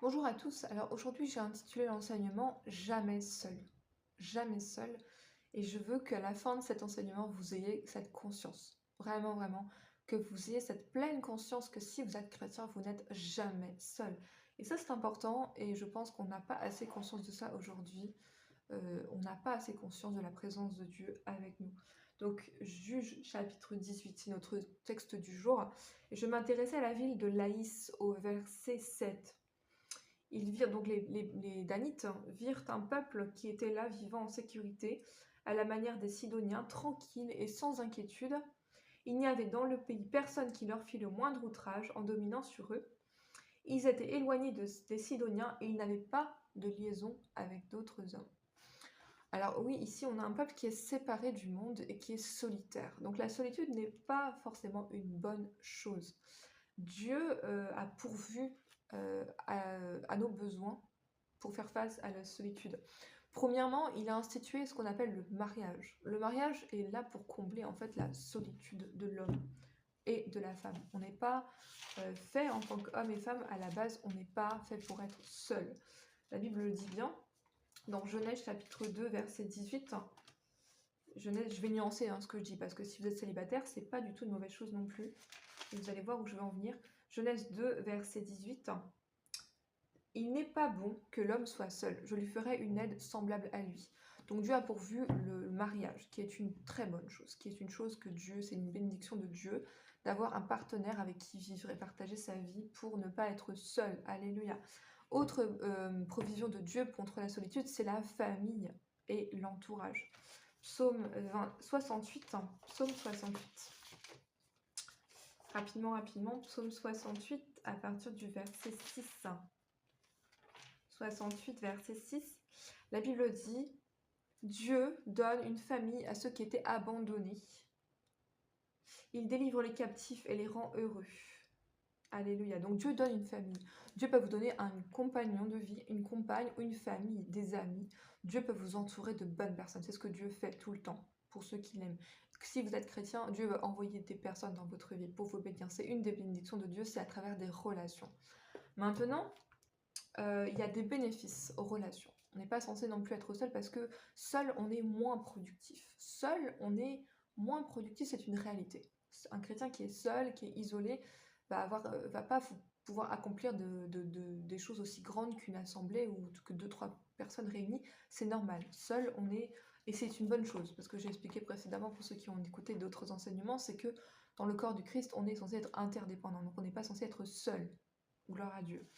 Bonjour à tous, alors aujourd'hui j'ai intitulé l'enseignement Jamais seul. Jamais seul. Et je veux qu'à la fin de cet enseignement, vous ayez cette conscience. Vraiment, vraiment. Que vous ayez cette pleine conscience que si vous êtes chrétien, vous n'êtes jamais seul. Et ça c'est important et je pense qu'on n'a pas assez conscience de ça aujourd'hui. On n'a pas assez conscience de la présence de Dieu avec nous. Donc Juge chapitre 18, c'est notre texte du jour. Et je m'intéressais à la ville de Laïs au verset 7. Ils virent donc les Danites virent un peuple qui était là vivant en sécurité, à la manière des Sidoniens, tranquille et sans inquiétude. Il n'y avait dans le pays personne qui leur fit le moindre outrage en dominant sur eux. Ils étaient éloignés des Sidoniens et ils n'avaient pas de liaison avec d'autres hommes. Alors oui, ici on a un peuple qui est séparé du monde et qui est solitaire. Donc la solitude n'est pas forcément une bonne chose. Dieu a pourvu à nos besoins pour faire face à la solitude. Premièrement, il a institué ce qu'on appelle le mariage. Le mariage est là pour combler en fait la solitude de l'homme et de la femme. On n'est pas fait en tant qu'homme et femme à la base, on n'est pas fait pour être seul. La Bible le dit bien dans Genèse chapitre 2 verset 18. Genèse, je vais nuancer ce que je dis parce que si vous êtes célibataire, c'est pas du tout une mauvaise chose non plus. Et vous allez voir où je vais en venir. Genèse 2 verset 18. Il n'est pas bon que l'homme soit seul. Je lui ferai une aide semblable à lui. Donc Dieu a pourvu le mariage, qui est une très bonne chose, qui est une chose que Dieu, c'est une bénédiction de Dieu, d'avoir un partenaire avec qui vivre et partager sa vie pour ne pas être seul. Alléluia. Autre provision de Dieu contre la solitude, c'est la famille et l'entourage. Psaume 68. Psaume 68. Rapidement, psaume 68 à partir du verset 6. 68, verset 6, la Bible dit « Dieu donne une famille à ceux qui étaient abandonnés. Il délivre les captifs et les rend heureux. » Alléluia. Donc Dieu donne une famille. Dieu peut vous donner un compagnon de vie, une compagne ou une famille, des amis. Dieu peut vous entourer de bonnes personnes. C'est ce que Dieu fait tout le temps pour ceux qui l'aiment. Si vous êtes chrétien, Dieu va envoyer des personnes dans votre vie pour vous bénir. C'est une des bénédictions de Dieu, c'est à travers des relations. Maintenant, il y a des bénéfices aux relations. On n'est pas censé non plus être seul parce que seul, on est moins productif. Seul, on est moins productif, c'est une réalité. Un chrétien qui est seul, qui est isolé, va pas pouvoir accomplir des choses aussi grandes qu'une assemblée ou que 2-3 personnes réunies. C'est normal. Seul, on est... Et c'est une bonne chose, parce que j'ai expliqué précédemment pour ceux qui ont écouté d'autres enseignements, c'est que dans le corps du Christ, on est censé être interdépendant. Donc on n'est pas censé être seul. Gloire à Dieu.